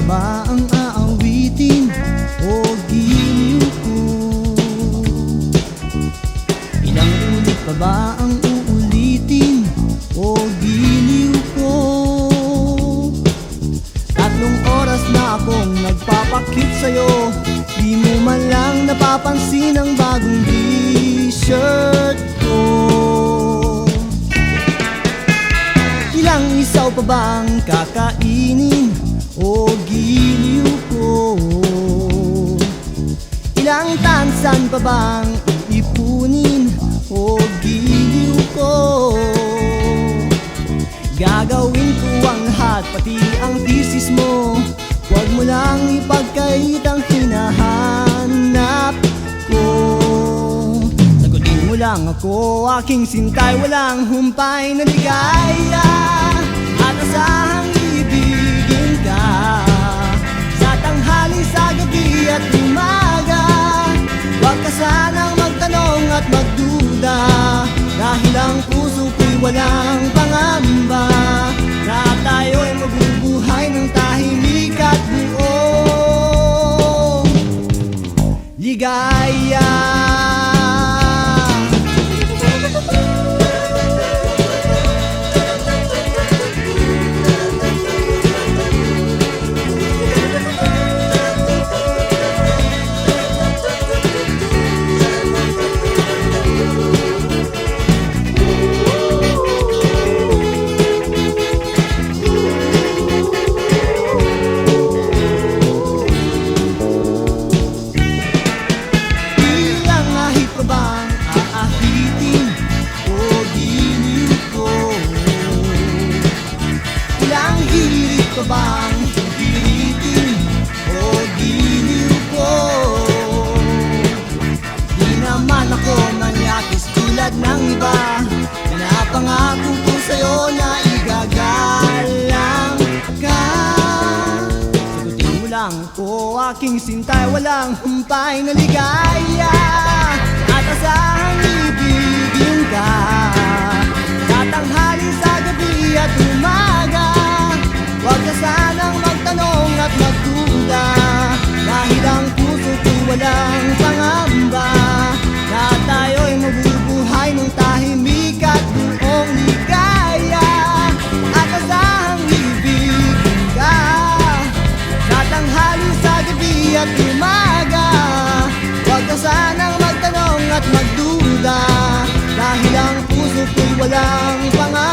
ba ang aawitin o giliw ko? Ilang ulit pa ba ang uulitin o giliw ko? 3 oras na akong nagpapakit sa'yo, di mo man lang napapansin ang bagong t-shirt ko. Ilang isaw pa bang kakainin o giliw ko? Ilang tansan pa bang iipunin o giliw ko? Gagawin ko ang lahat, pati ang thesis mo. Huwag mo lang ipagkait ang hinahanap ko. Sagutin mo lang ako, aking sintay, walang humpay na ligaya. At asahang ibigin ka sa tanghali, sa gabi at umaga. Huwag ka sanang magtanong at magduda, dahil ang puso ko'y walang pangamba, na tayo'y mabubuhay ng tahimik at buong ligaya. Bang hiritin o giliw ko? Di naman ako manyakis tulad ng iba. Pinapangako ko sa'yo na igagalang ka. Sagutin mo lang ako, aking sintay, walang humpay na ligaya. At asahang ibigin ka sa tanghali, sa gabi at umaga. Huwag ka sanang magtanong at magduda, dahil ang puso ko'y walang pangamba, na tayo'y mabubuhay ng tahimik at buong ligaya. At asahang ibigin ka sa tanghali, sa gabi at umaga. Huwag ka sanang magtanong at magduda, dahil ang puso ko'y walang pangamba,